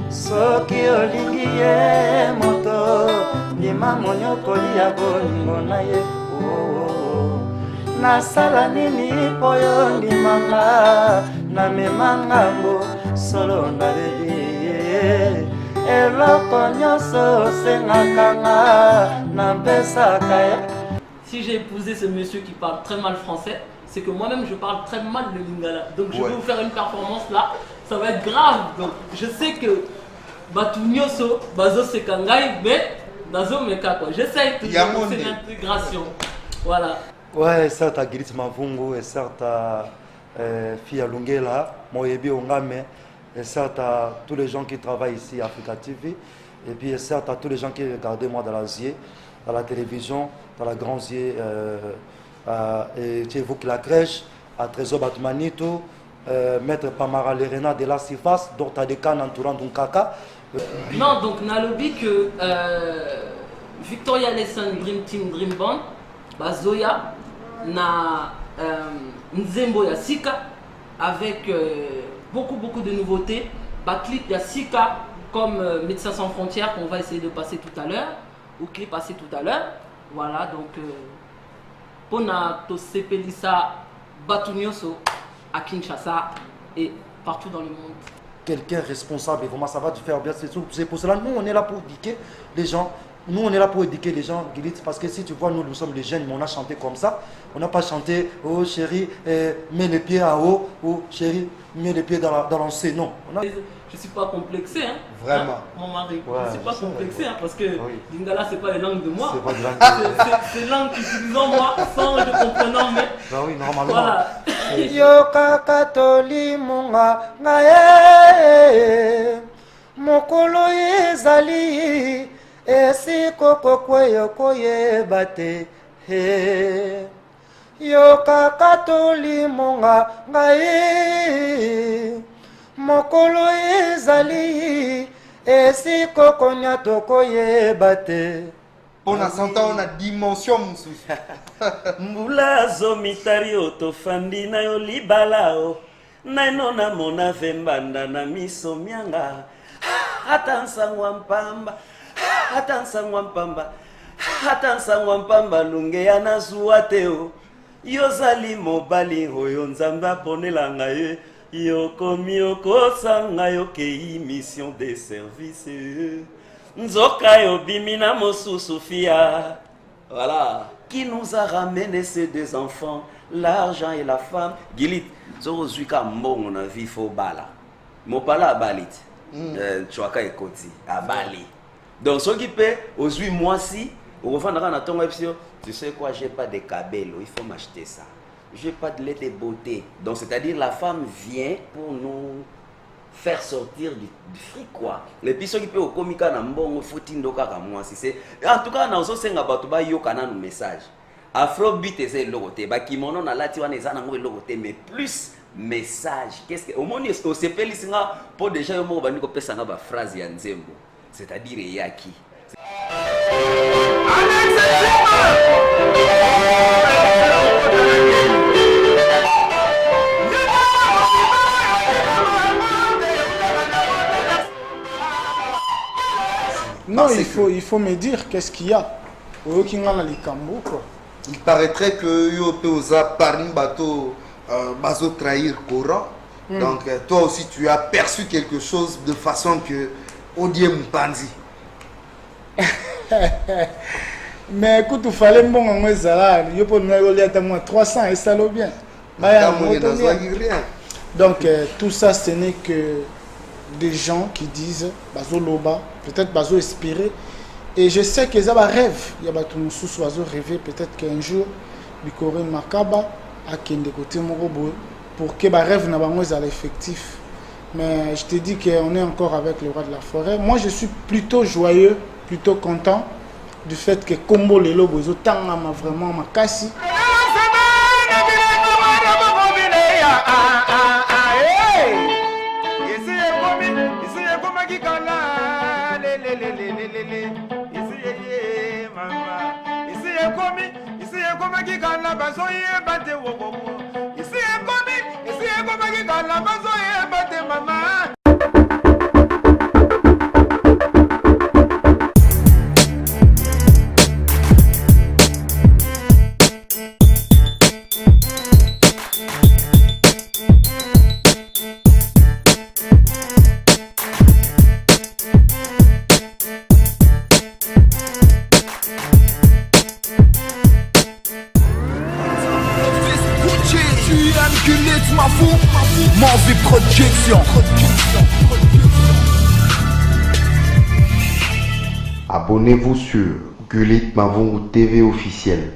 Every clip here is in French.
Soki olingi ye moto lima monyokoli ya bolingo na ye nasala nini po yo ndimanga namema ngambo solo ndaleli eloko nyonso osengaka nga nampesaka ye. Si j'ai épousé ce monsieur qui parle très mal français, c'est que moi-même je parle très mal le lingala. Donc je vais vous faire une performance là, ça va être grave. Donc je sais que Batu Nyoso, Bazo Sekangai, mais Bazo Meka quoi. J'essaye toujours, c'est l'intégration. Voilà. Ouais, certes à Gilit Mavungu, et certes à Fia Lungela, Moyebi Ongame, et certes à tous les gens qui travaillent ici à Africa TV, et puis certes à tous les gens qui regardent moi dans l'Asie, dans la télévision, dans la Grande Zie, et tu évoques la crèche, à Trésor Batmanito, Maître Pamara Lerena de la Sifas, Dortadeka Nanturan Dunkaka. Non, donc Nalobi que Victoria Lesson Dream Team Dream Band, Bazoya, na Nzembo Yasika, avec beaucoup de nouveautés. Clip Yasika, comme Médecins sans frontières, qu'on va essayer de passer tout à l'heure, ou clip passé tout à l'heure. Voilà, donc, Pona Tosepelisa Batunyoso à Kinshasa et partout dans le monde. Quelqu'un responsable, et vraiment ça va te faire bien. C'est pour cela, nous on est là pour éduquer les gens. Nous on est là pour éduquer les gens, Gilit, parce que si tu vois, nous sommes les jeunes, mais on a chanté comme ça. On n'a pas chanté, oh chérie, mets les pieds à haut, oh chérie, mets les pieds dans l'encé. Non. Je ne suis pas complexé, hein. Vraiment. Hein, mon mari, ouais, je ne suis pas complexé, hein, parce que oui. Lingala, ce n'est pas les langues de moi. C'est pas de langue. C'est langue qu'utilisons moi, sans je comprenant, mais. Bah oui, normalement. Voilà. Yoka katoli munga ngae mokolo ezali esiko kokweyo koyeba te yoka katoli munga ngae mokolo ezali esiko konyato koyeba te. On a 100 ans, on a dimension moussus. Mbula zo mitari otofandi na yo libalao naino na mona vembanda na miso mianga hata nsangwa mpamba hata nsangwa mpamba hata nsangwa mpamba lunge ya nazuwa teo yozali mobali oyo nzambe aponelanga ye yokomi okosanga yo kei mission de service Nzoka yo bimina mosusu fia. Voilà. Qui nous a ramené ces deux enfants, l'argent et la femme. Gilit, zoro zuika mbongo na vifo bala. Mopala a balit. Chouaka et koti a bali. Donc ce qui peut, aujourd'hui moi si, au refond na ton option, tu sais quoi, j'ai pas de cabello, il faut m'acheter ça. J'ai pas de lait de beauté. Donc c'est-à-dire la femme vient pour nous faire sortir du fric quoi. Les pistes qui peuvent au comica na mbongo foutin kaka moi si c'est en tout cas na oso senga bato ba yoka na message. Afrobeat c'est logoté ba kimono na lati wana eza nango logoté mais plus message. Qu'est-ce que au monde est au sepeli singa pour déjà yo mo ba ndiko pesa nga ba phrase ya nzembo. C'est-à-dire yaki. Non, il faut me dire qu'est-ce qu'il y a. Il paraîtrait que Yope Oza parmi bateau bazo trahir Coran. Donc toi aussi tu as perçu quelque chose de façon que Odiem Panzi. Mais écoute, il fallait bon en Zala, il faut nous aller à moins 300 et ça l'est bien. Donc tout ça ce n'est que des gens qui disent Bazo Loba, peut-être Bazo espérer. Et je sais qu'ils ont un rêve. Il y a tout le monde rêver peut-être qu'un jour, Bikore Makaba a Kende côté Morobo pour que ma rêve n'a pas effectif. Mais je te dis qu'on est encore avec le roi de la forêt. Moi, je suis plutôt joyeux, plutôt content du fait que Combo les lobos autant m'a vraiment ma casse. bazoyeba te wowowo esi ekomaki kala bazoyeba te mama. Mauvais projection. Abonnez-vous sur Gulit Mavungu TV officiel.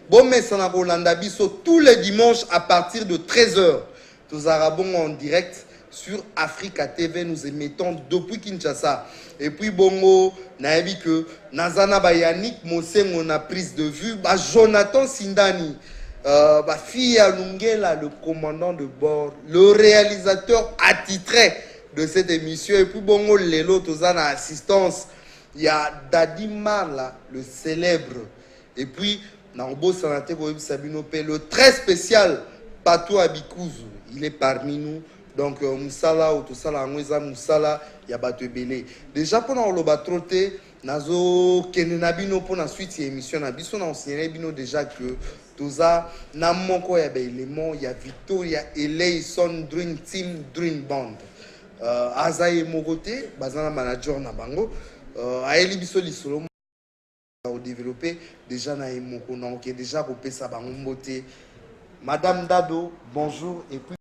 Bon, mais ça n'a pas biso tous les dimanches à partir de 13h. Tous Arabons en direct sur Africa TV. Nous émettons depuis Kinshasa. Et puis, bongo, naïbi que Nazana Bayanik, Moseng, on a prise de vue. Bah, Jonathan Sindani. Fia Lungela, le commandant de bord, le réalisateur attitré de cette émission. Et puis, bongo, Lelo, Tozana assistance. Il y a Dadi Marla, le célèbre. Et puis, Naobo Sanate Sabino P, le très spécial Patou Abikouzou. Il est parmi nous. Donc, Moussala, Otosala, Angweza, Moussala, Yabato Belé. Déjà, pendant le batroté, Nazo Kenenabino pour la suite de l'émission, Nabiso na enseigné bino déjà que Toza Namoko ya élément, il y a Victoria Eleison Dream Team Dream Band. Azaye Mogote, Bazana manager na bango, Aeli biso lisolo au développer déjà na Moko na OK déjà repé sa bango mbote. Madame Dado, bonjour et puis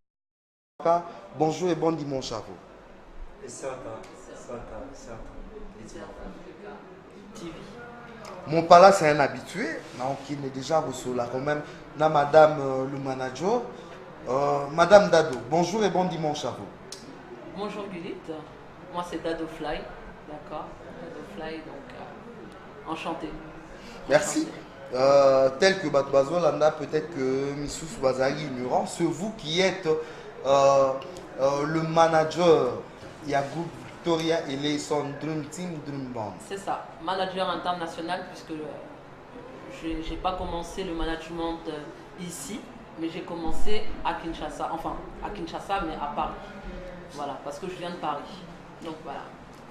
bonjour et bon dimanche à vous. Et certes. Mon pala c'est un habitué, donc il est déjà reçu là quand même. Na madame le manager. Madame Dado, bonjour et bon dimanche à vous. Bonjour Gulit, moi c'est Dado Fly, d'accord. Dado Fly, donc enchanté. Merci. Tel que Batbazo Landa, peut-être que Missous Bazari ignorant, c'est vous qui êtes le manager. Il y a groupe Victoria et son Dream Team Dream Band. C'est ça, manager international, puisque je n'ai pas commencé le management ici, mais j'ai commencé à Kinshasa, mais à Paris. Voilà, parce que je viens de Paris. Donc voilà.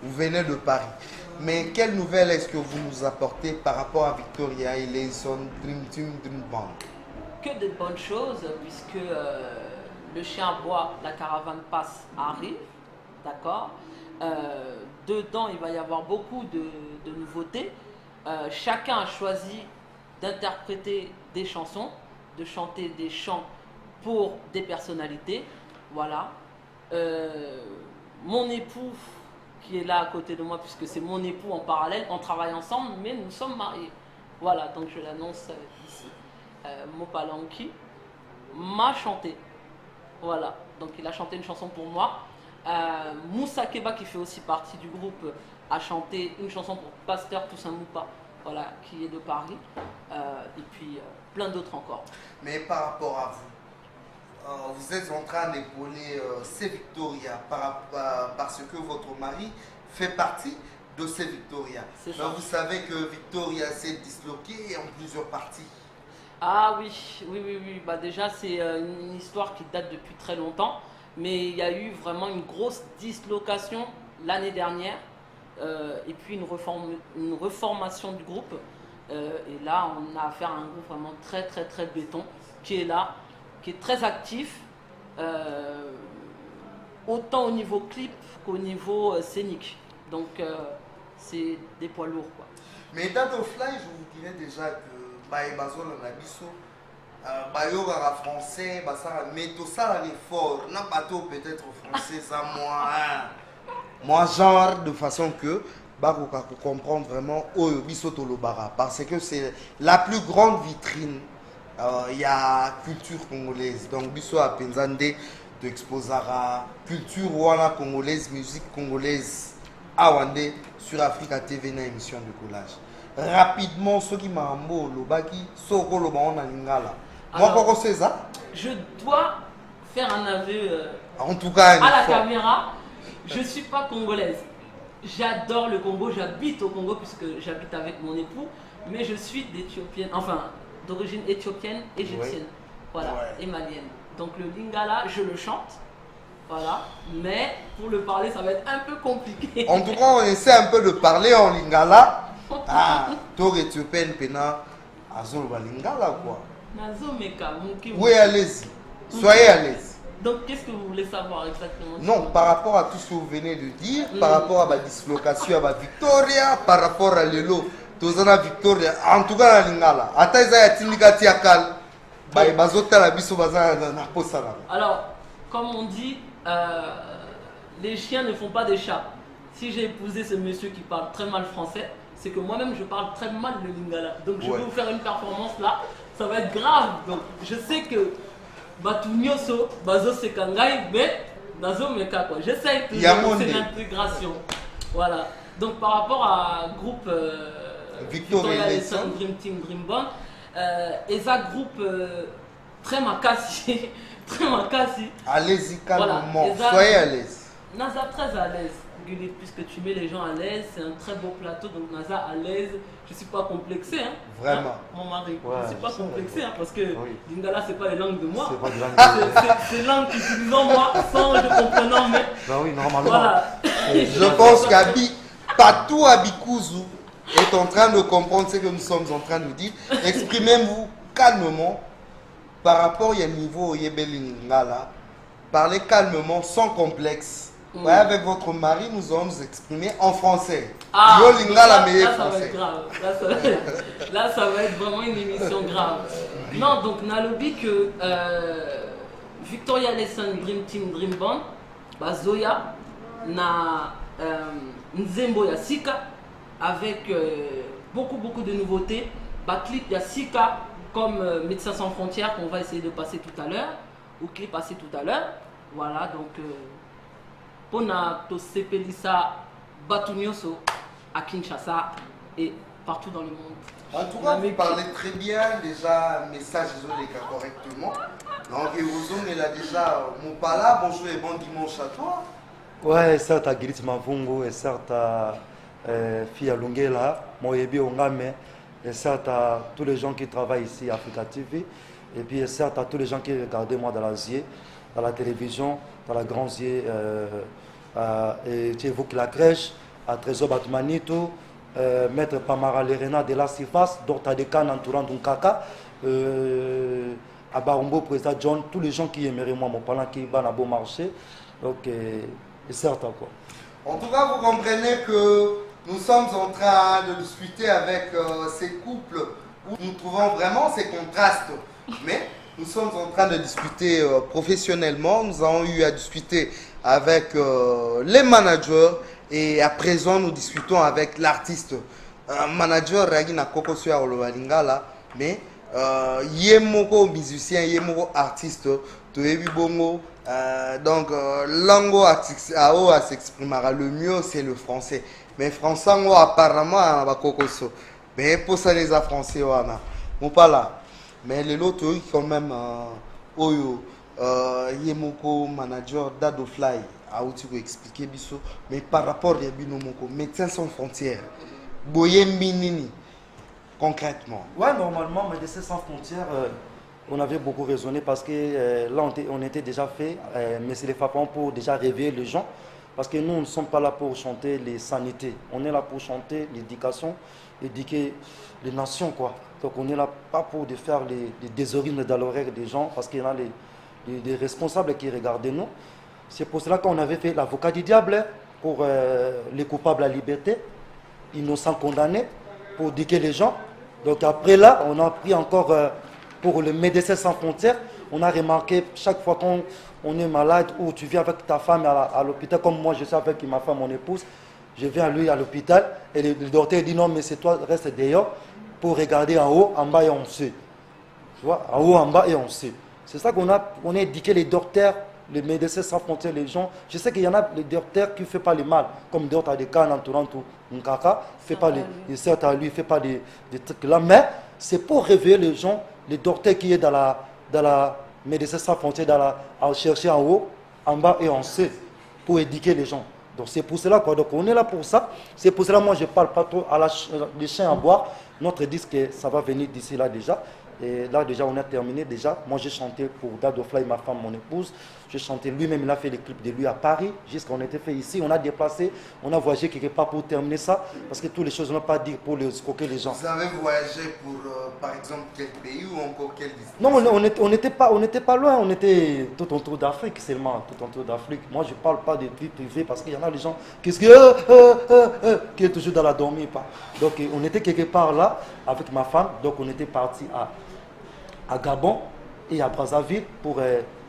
Vous venez de Paris. Mais quelle nouvelle est-ce que vous nous apportez par rapport à Victoria et son Dream Team Dream Band? Que de bonnes choses, puisque le chien boit, la caravane passe, arrive, d'accord. Dedans, il va y avoir beaucoup de nouveautés. Chacun a choisi d'interpréter des chansons, de chanter des chants pour des personnalités. Voilà. Mon époux, qui est là à côté de moi, puisque c'est mon époux en parallèle, on travaille ensemble, mais nous sommes mariés. Voilà, donc je l'annonce ici. Mopalanki m'a chanté. Voilà, donc il a chanté une chanson pour moi. Moussa Keba, qui fait aussi partie du groupe, a chanté une chanson pour Pasteur Toussaint Moupa, voilà, qui est de Paris, et puis plein d'autres encore. Mais par rapport à vous, vous êtes en train d'épauler C Victoria parce que votre mari fait partie de C Victoria. Vous savez que Victoria s'est disloquée en plusieurs parties. Ah oui. Bah, déjà, c'est une histoire qui date depuis très longtemps. Mais il y a eu vraiment une grosse dislocation l'année dernière et puis une reformation du groupe. Et là, on a affaire à un groupe vraiment très béton qui est là, qui est très actif, autant au niveau clip qu'au niveau scénique. Donc, c'est des poids lourds, quoi. Mais Dado Fly, je vous dirais déjà que Baïbazol en Abisso, Bayoga français, mais tout ça l'effort, n'a pas tout peut-être français, ça moi genre de façon que Baroka pour comprendre vraiment Oyobiso Tolobara, parce que c'est la plus grande vitrine. Il y a culture congolaise, donc Biso à Penzande de exposera culture ouana congolaise, musique congolaise Awande sur Africa TV na émission de collage. Rapidement, ceux qui m'ont lobaki, soko lobaon na lingala. Alors, je dois faire un aveu en tout cas, à la caméra. Je ne suis pas congolaise. J'adore le Congo, j'habite au Congo puisque j'habite avec mon époux. mais je suis d'éthiopienne, enfin d'origine éthiopienne, égyptienne, voilà, et malienne. Donc le lingala, je le chante, voilà, mais pour le parler, ça va être un peu compliqué. En tout cas, on essaie un peu de parler en lingala. Ah, toi éthiopienne, pena, azul lingala quoi. Nazo meka, Oui, allez-y, soyez à l'aise. Donc qu'est-ce que vous voulez savoir exactement? Non, par rapport à tout ce que vous venez de dire, par rapport à ma dislocation, à ma Victoria, par rapport à l'élo, Tozana Victoria, en tout cas la lingala. Ataïza ya tindika tiakal, bazota la biso bazana na posala. Alors, comme on dit, les chiens ne font pas des chats. Si j'ai épousé ce monsieur qui parle très mal français, c'est que moi-même je parle très mal le lingala. Donc je vais vous faire une performance là, ça va être grave. Donc je sais que Batunyoso, Bazo Sekangai, mais Nazo Meka quoi. J'essaie de c'est l'intégration. Voilà. Donc par rapport à groupe Victoria Lesson, Dream Team, Dream Band, et ça groupe très makasi, très makasi. Allez-y calmement, voilà. soyez à l'aise. Naza très à l'aise, puisque tu mets les gens à l'aise, c'est un très beau plateau, donc Naza à l'aise, je ne suis pas complexé. Hein, vraiment. Hein, mon mari, ouais, je ne suis pas complexé, hein, parce que Lingala, ce n'est pas les langues de moi. C'est langue qu'utilisons moi, sans je comprenant, mais. Ben oui, normalement. Voilà. Je pense Patou Abikuzu est en train de comprendre ce que nous sommes en train de dire. Exprimez-vous calmement par rapport au niveau Yebelingala. Parlez calmement, sans complexe. Ouais, avec votre mari, nous allons nous exprimer en français. Ah, Lingala meilleur ça va français. être grave. Là, ça va être vraiment une émission grave. Non, donc Nalobi que Victoria Lesson Dream Team Dream Band, Zoya, na Nzembo ya Sika, avec beaucoup de nouveautés. Clip ya Sika, comme Médecins sans frontières, qu'on va essayer de passer tout à l'heure, ou clip passé tout à l'heure. Voilà, donc Pona to Sepelisa Batunyoso à Kinshasa et partout dans le monde. En tout cas, vous parlez très bien, déjà, message correctement. Donc, il a déjà Moupala, bonjour et bon dimanche à toi. Ouais, certes, à Girit Mavungu, et certes, à Fia Lungela, Moyebi Ongame, et certes, à tous les gens qui travaillent ici à Africa TV, et puis et certes, à tous les gens qui regardent moi dans la ZIE, dans la télévision, dans la grande ZIE, et tu évoques la crèche, à Trésor Batmanito, Maître Pamara Lerena de la Sifas, Dr. Dekan entourant Dunkaka, à Barombo, Président John, tous les gens qui aimeraient moi, mon parlant qui va dans beau marché. Donc, et certain quoi. En tout cas, vous comprenez que nous sommes en train de discuter avec ces couples où nous trouvons vraiment ces contrastes. Mais nous sommes en train de discuter professionnellement. Nous avons eu à discuter avec les managers et à présent nous discutons avec l'artiste. Manager Ragina Koko Suya Olobalingala, mais Yemoko musicien, Yemoko artiste, Toebi Bongo. Donc, langue à s'exprimera le mieux, c'est le français. Mais français, apparemment, on va cocoso. Mais pour ça, les français, on pas là. Mais les autres, quand même, Oyo, Yemoko, manager d'Ado Fly, où tu peux expliquer, biso. Mais par rapport à Binomoko, Médecins sans frontières, Boyem Binini, concrètement. Ouais, normalement, Médecins sans frontières. On avait beaucoup raisonné parce que là, on était déjà fait, mais c'est les FAPAN pour déjà réveiller les gens. Parce que nous ne sommes pas là pour chanter les sanités. On est là pour chanter l'éducation, éduquer les nations, quoi. Donc on est là pas pour de faire les désorines dans l'oreille des gens, parce qu'il y en a les responsables qui regardent nous. C'est pour cela qu'on avait fait l'avocat du diable pour les coupables à liberté, innocents condamnés, pour éduquer les gens. Donc après là, on a pris encore... pour le Médecins sans frontières, on a remarqué chaque fois qu'on est malade ou tu viens avec ta femme à l'hôpital, comme moi je suis avec ma femme, mon épouse, je viens lui à l'hôpital et le docteur dit non mais c'est toi, reste dehors pour regarder en haut, en bas et on sait. Tu vois, en haut, en bas et on sait. C'est ça qu'on a éduqué les docteurs, les Médecins sans frontières, les gens. Je sais qu'il y en a des docteurs qui ne font pas le mal, comme d'autres des cas en entourant tout. Nkaka, il ne fait pas des trucs là, mais c'est pour réveiller les gens. Les docteurs qui est dans la Médecins sans frontières, à chercher en haut, en bas et on sait, pour éduquer les gens. Donc c'est pour cela quoi. Donc on est là pour ça. C'est pour cela moi je parle pas trop à les chiens à boire. Notre disque, ça va venir d'ici là déjà. Et là déjà on a terminé déjà. Moi j'ai chanté pour Dado Fly, ma femme, mon épouse. J'ai chanté lui-même, il a fait les clips de lui à Paris. Jusqu'à on était fait ici, on a déplacé, on a voyagé quelque part pour terminer ça. Parce que toutes les choses, on n'a pas dit pour les escroquer les gens. Vous avez voyagé pour, par exemple, quel pays ou encore quel district? Non, on n'était pas loin, on était tout autour d'Afrique seulement, tout autour d'Afrique. Moi je ne parle pas de vie privée parce qu'il y en a des gens qui est toujours dans la dormir. Donc on était quelque part là avec ma femme, donc on était parti à Gabon et à Brazzaville pour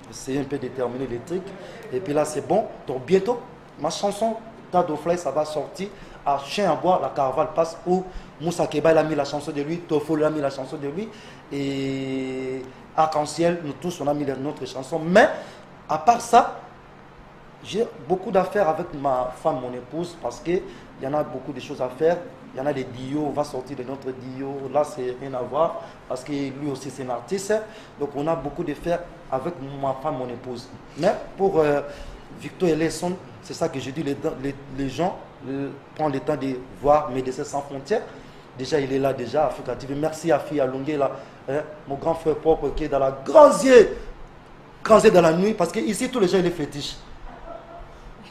essayer un peu de terminer les trucs. Et puis là c'est bon, donc bientôt ma chanson Dado Fly ça va sortir à Chien à bois, la caravane passe où Moussa Keba il a mis la chanson de lui, Tofo il a mis la chanson de lui et Arc-en-Ciel, nous tous on a mis notre chanson. Mais à part ça, j'ai beaucoup d'affaires avec ma femme, mon épouse, parce qu'il y en a beaucoup de choses à faire. Il y en a des dios, on va sortir de notre dio. Là, c'est rien à voir, parce que lui aussi, c'est un artiste. Donc, on a beaucoup de faire avec ma femme, mon épouse. Mais pour Victor Eleison, c'est ça que je dis, les gens prennent le temps de voir Médecins Sans Frontières. Déjà, il est là, déjà, Africa TV. Merci à Fille Alongué, là, mon grand frère propre qui est dans la Grandier dans la nuit, parce qu'ici, tous les gens, ils sont fétiches.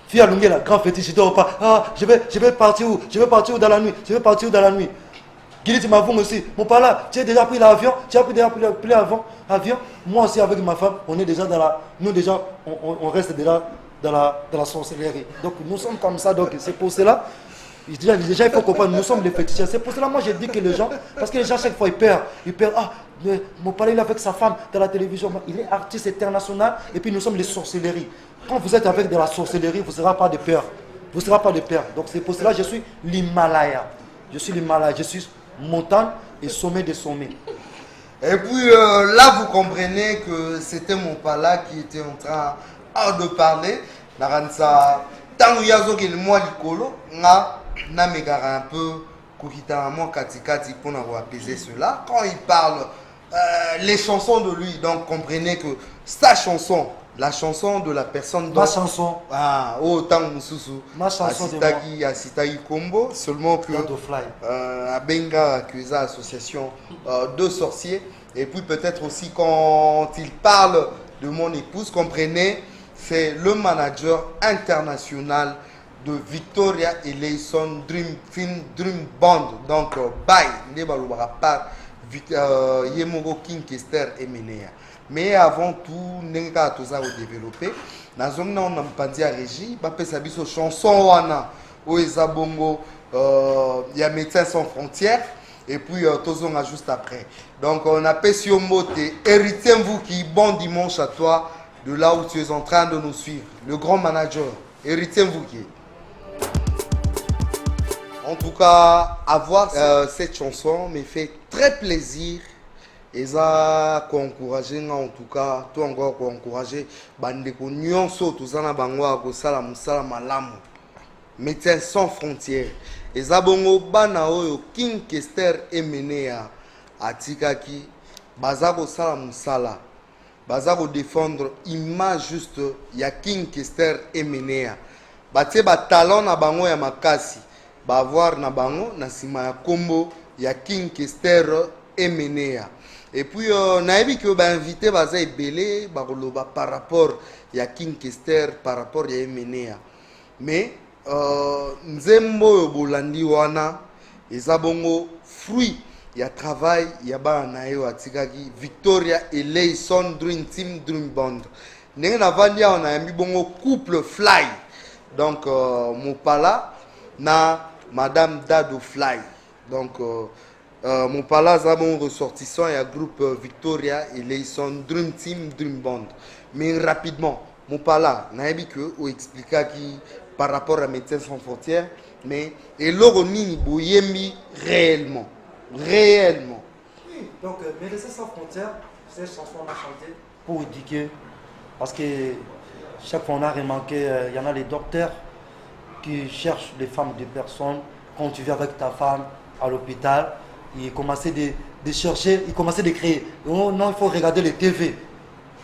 Fille Alongué, la grand fétiche, je dors pas. Ah, je vais partir où? Je vais partir où dans la nuit? Je vais partir où dans la nuit? Guili, tu m'as vu aussi. Mon père là, tu as déjà pris l'avion? Tu as déjà pris l'avion? Moi aussi, avec ma femme, on est déjà dans la. Nous, déjà, on reste déjà dans la sorcellerie. Donc, nous sommes comme ça. Donc, c'est pour cela. Déjà, il faut comprendre, nous sommes des féticheurs. C'est pour cela, moi, je dis que les gens. Parce que les gens, chaque fois, ils perdent. Ah, mon père, il est avec sa femme dans la télévision. Il est artiste international. Et puis, nous sommes des sorcelleries. Quand vous êtes avec de la sorcellerie, vous ne serez pas de peur. Vous ne serez pas de peur. Donc c'est pour cela que je suis l'Himalaya. Je suis l'Himalaya. Je suis montagne et sommet des sommets. Et puis là, vous comprenez que c'était mon pala qui était en train de parler. Naransa, tant que yazo qui le mois likolo, na megara un peu kokita moi katikati pour avoir apaisé cela. Quand il parle les chansons de lui, donc comprenez que sa chanson. La chanson de la personne. Ma chanson. Ah, autant Moussousou. Ma chanson de moi. Asitagi Combo. Seulement que. Abenga, Akuza Association de sorciers. Et puis peut-être aussi quand il parle de mon épouse, comprenez, c'est le manager international de Victoria Eleison Dream Band. Donc, bye. Nebalubara par Yemogo King Kester et Menea. Mais avant tout, nous avons développé. Nous avons pandi à régie, nous chanson wana, Oezabongo, il y a Médecins Sans Frontières, et puis Tozonga juste après. Donc on a Pessio Mote, héritez-vous qui bon dimanche à toi, de là où tu es en train de nous suivre. Le grand manager, héritez-vous qui. En tout cas, avoir cette chanson me fait très plaisir. Et ça, encourager en tout cas, tout encore encourager bandeko nyonso tozana bango ko sala musala malamu. Médecins Sans Frontières. Et ça bongo bana oyo King Kester Emenea atikaki bazako sala musala. Bazako défendre image juste ya King Kester Emenea. Batie ba talent na bango ya makasi. Ba voir na bango na sima ya kombo ya King Kester Emenea. Et puis, on a vu que invité Baza Belé par rapport à King Kester, par rapport à Emenea. Mais, Nzembo Bolandi Wana, et Zabongo, fruit, il y a travail, il y a Banayo Atikaki, Victoria et Eleison Dream Team Dream Band. Nous on a mis bongo couple Fly. Donc, mon pala, na Madame Dado Fly. Donc, mon pala a mon ressortissant et un groupe Victoria et Eleison Dream Team Dream Band. Mais rapidement, mon pala n'a que ou expliquer qui par rapport à Médecins Sans Frontières, mais et l'oroni boyemi réellement. Oui, donc Médecins Sans Frontières, cette chanson on a chanté pour éduquer, parce que chaque fois on a remarqué, il y en a les docteurs qui cherchent des femmes, des personnes. Quand tu viens avec ta femme à l'hôpital, il commençait de chercher, il commençait de créer. Oh non, il faut regarder les TV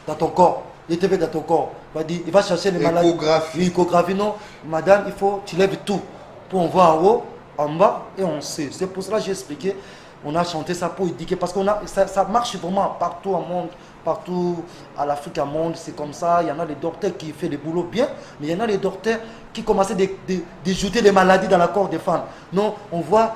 dans ton corps. Les TV dans ton corps. Il va chercher les maladies. L'échographie, non. Madame, il faut, tu lèves tout. Pour on voit en haut, en bas, et on sait. C'est pour cela que j'ai expliqué. on a chanté ça pour éduquer, parce que ça marche vraiment partout au monde, partout à l'Afrique au monde, c'est comme ça. Il y en a les docteurs qui font le boulot bien, mais il y en a les docteurs qui commencent à jeter des maladies dans la corps des femmes. Non, on voit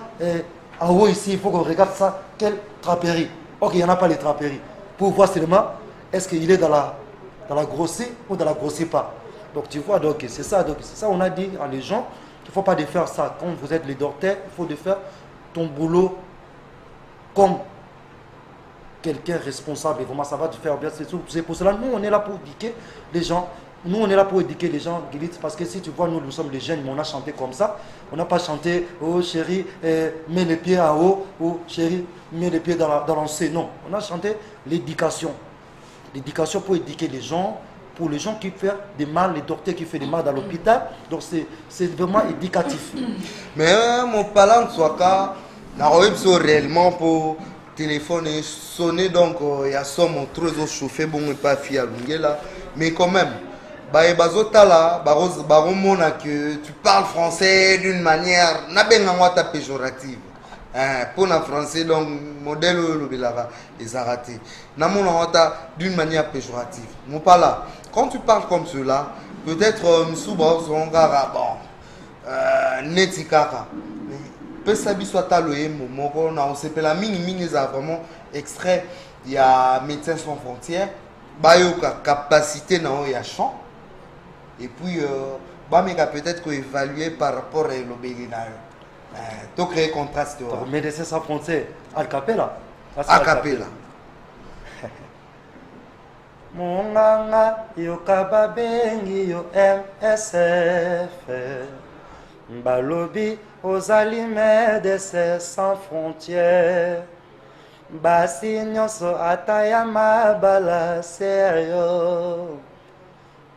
en haut ici, il faut qu'on regarde ça, quelle traperie. Ok, il n'y en a pas les traperies. Pour voir seulement, est-ce qu'il est dans la grossée ou dans la grossée pas. Donc tu vois, donc c'est ça on a dit à les gens, qu'il ne faut pas de faire ça. Quand vous êtes les docteurs, il faut de faire ton boulot comme quelqu'un responsable. Et vraiment, ça va te faire bien. C'est pour cela, nous, on est là pour éduquer les gens. Nous, on est là pour éduquer les gens, parce que si tu vois, nous sommes des jeunes, mais on a chanté comme ça. On n'a pas chanté, oh chérie, mets les pieds en haut, oh chérie, mets les pieds dans l'encé. Non, on a chanté l'éducation. L'éducation pour éduquer les gens, pour les gens qui font des mal, les docteurs qui font des mal dans l'hôpital. Donc, c'est vraiment éducatif. Mais mon parlant de Swaka, n'a réellement pour téléphone sonner, donc il y a ça, mon trésor chauffé, bon, et pas fier là. Mais quand même, que tu parles français d'une manière péjorative. Pour un français, donc, modèle les aratés. D'une manière péjorative. Mon là. Quand tu parles comme cela, peut-être netikaka. Pesabi soit taloé, on s'appelle la mini vraiment extrait. Il y a Médecins sans frontières, capacité dans y a champ. Et puis, peut-être qu'évaluer par rapport à l'obélisation. Donc, créer contraste. Médecins sans frontières, Al Capella. Al Capella. Monganga yoka bengi yo MSF Balobi ozali Médecins sans frontières Basi nyonso ataya mabala seyo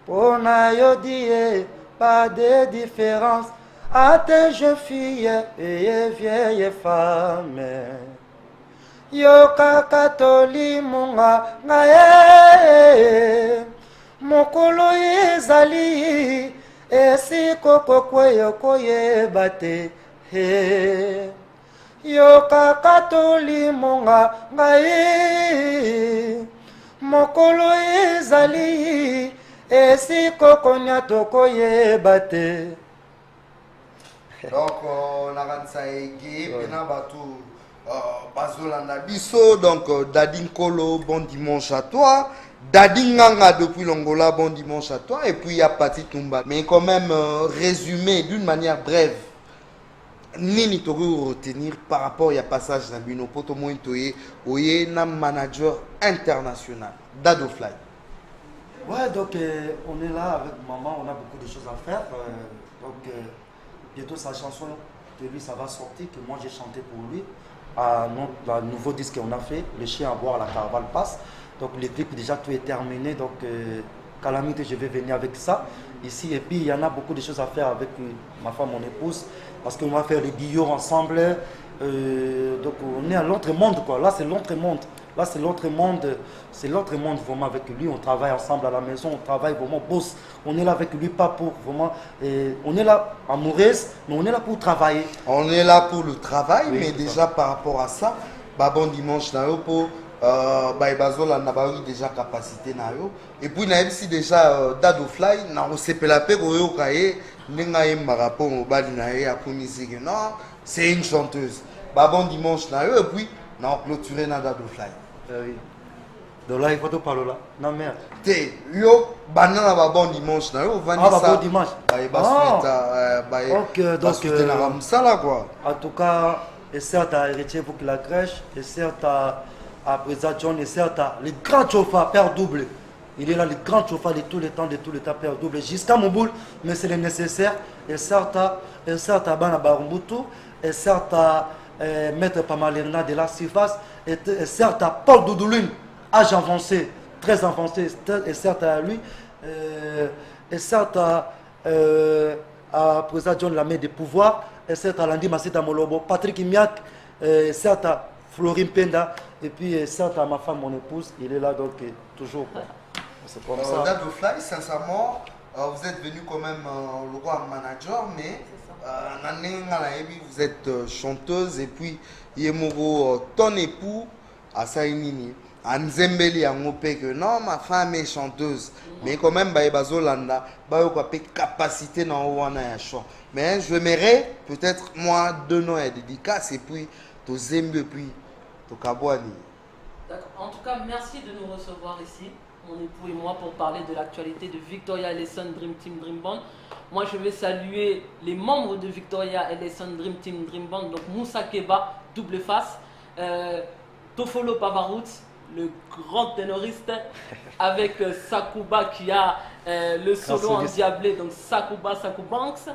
Pona yo die pas de différence entre jeunes filles et vieilles femmes Yoka katoli munga ngae Mokolo ezali Esi koko kweyo koye bate Yoka katoli munga ngae Mokolo ezali Esi koko nyato koye bate Donc on a rendu batou Bazolanda Bisso, donc Dadi Nkolo, bon dimanche à toi. Dadi Nganga depuis l'Angola, bon dimanche à toi. Et puis il y a Pati Tumba. Mais quand même, résumé d'une manière brève, Nini Togo retenir par rapport à passage d'un bino poto mointoye, oye nam manager international, Dado Fly. Ouais, donc on est là avec maman, on a beaucoup de choses à faire. Donc bientôt sa chanson de lui, ça va sortir, que moi j'ai chanté pour lui. Le nouveau disque qu'on a fait, Le chien à boire, la caravane passe. Donc les clips déjà tout est terminé. Donc Calamité, je vais venir avec ça ici. Et puis il y en a beaucoup de choses à faire avec ma femme, mon épouse, parce qu'on va faire les guillots ensemble. Donc on est à l'autre monde quoi. Là c'est l'autre monde. Là c'est l'autre monde. C'est l'autre monde vraiment avec lui. On travaille ensemble à la maison. On travaille vraiment boss. On est là avec lui pas pour vraiment. On est là amoureuse, mais on est là pour travailler. On est là pour le travail, oui, mais déjà ça. Par rapport à ça, bon dimanche na yo pour bazola na ba déjà capacité na yo. Et puis na MC déjà Dado Fly na osepela pe koyo kaye nenga yemba rapport au bali na ye pour musique. Non, c'est une chanteuse. Bon dimanche na yo et puis na clôturer na Dado Fly. Oui. Donc là, il faut te parler là. Non, merde. Yo, banana ba bon dimanche na yo, vani ça. Bon dimanche. Ok, donc ça là quoi. En tout cas, et certes à héritier pour que la crèche, et certes à Président John, et certes le grand chauffeur, père double. Il est là, le grand chauffeur de tous les temps, père double. Jusqu'à Moboul, mais c'est le nécessaire. Et certes à Bana Barumbutu, et certes à Maître Pamalena de la surface, et certes à Paul Doudouline. Âge avancé, très avancé, et certes à lui, et certes à Président John Lamé des pouvoirs, et certes à Landi Masita Molobo, Patrick Imiak, et certes à Florine Penda, et puis certes à ma femme, mon épouse, il est là donc toujours. C'est comme ça. Dado Fly, sincèrement, Vous êtes venu quand même le roi manager, mais vous êtes chanteuse et puis ton époux à Saïnini. Anzembeli a que non, ma femme est chanteuse, mais quand même, bazolanda, capacité dans le chant. Mais je m'aimerais peut-être moi 2 ans et dédicace et puis to Zembe puis to Kabouani. D'accord. En tout cas, merci de nous recevoir ici, mon époux et moi, pour parler de l'actualité de Victoria Lesson Dream Team Dream Band. Moi, je vais saluer les membres de Victoria Lesson Dream Team Dream Band, donc Moussa Keba, double face, Tofolo Pavarout, le grand ténoriste, avec Sakuba qui a le solo endiablé, donc Sakuba Banks,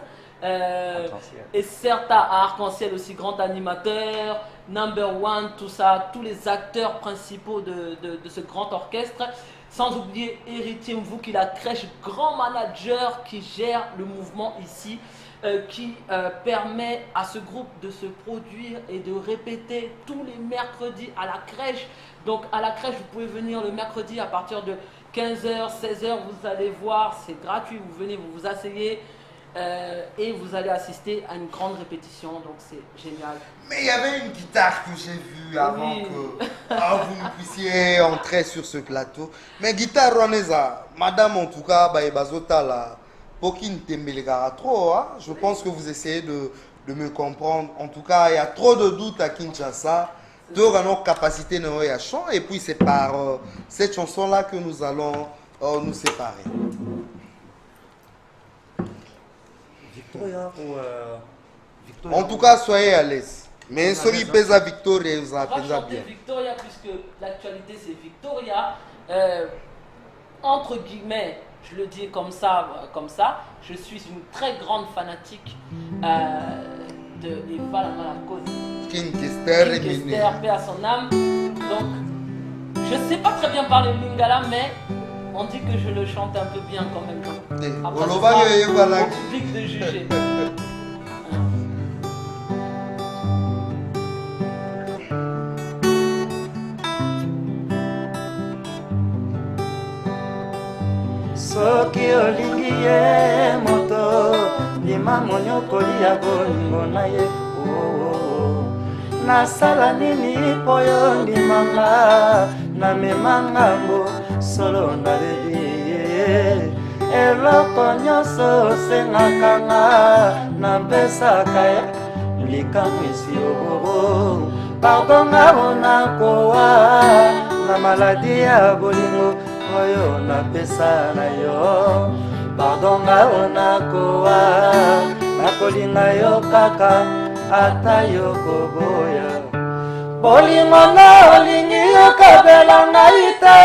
et Certa à Arc-en-Ciel aussi, grand animateur, Number One, tout ça, tous les acteurs principaux de ce grand orchestre, sans oublier Héritier Mvou qui est la crèche, grand manager qui gère le mouvement ici, qui permet à ce groupe de se produire et de répéter tous les mercredis à la crèche. Donc à la crèche, vous pouvez venir le mercredi à partir de 15h, 16h, vous allez voir, c'est gratuit, vous venez, vous vous asseyez et vous allez assister à une grande répétition, donc c'est génial. Mais il y avait une guitare que j'ai vue avant que vous ne puissiez entrer sur ce plateau. Mais guitare Roneza, madame en tout cas, trop, hein? Je pense que vous essayez de me comprendre. En tout cas, il y a trop de doutes à Kinshasa. Deux capacités à chant et puis c'est par cette chanson là que nous allons nous séparer. Victoria ou Victoria. En tout cas, soyez à l'aise. Mais ce qui pèse à Victoria, vous appelez bien. Victoria, puisque l'actualité c'est Victoria. Entre guillemets, je le dis comme ça, je suis une très grande fanatique de Eva Malakosi. King Kester, paix à son âme. Donc, je sais pas très bien parler lingala, mais on dit que je le chante un peu bien quand même. Après, ce sera au public de juger. Soki olingi ye moto lima monyokoli ya bolingo na ye nasala nini po yo ndimanga namema ngambo solo nalebi eloko nyonso osengaka nga napesaka ye likambo esi oo pardon nga mpona kowa na maladi ya bolingo oyo napesa na yo pardon nga mpona kowa nakolinga yo kaka ata yo koboya bolingo na olingi okabela ngai te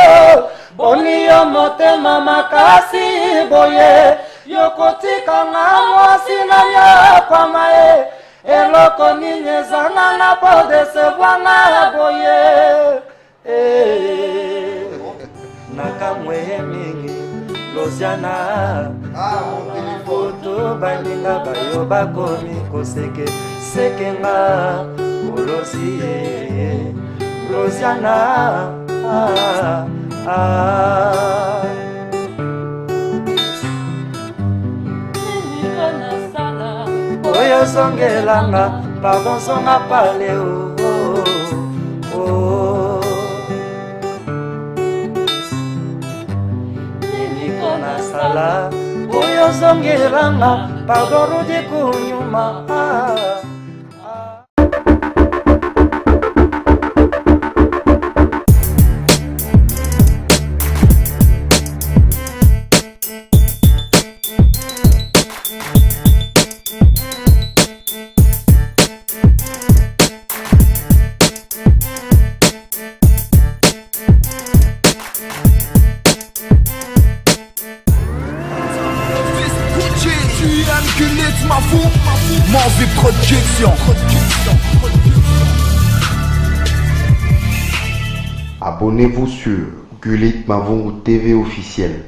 boni yo motema makasi boye yokotikanga mwasi na nyakwama ye eloko nini ezanganga po desevwanga boye nakamwe mingi Losiana foto baninga bayo bakomi koseke sekenga olosie Losiana oyo songelanga pardon songa pale nasala oyo zongelanga pardon rudi kunyuma Abonnez-vous sur Gulit Mavungu TV officiel.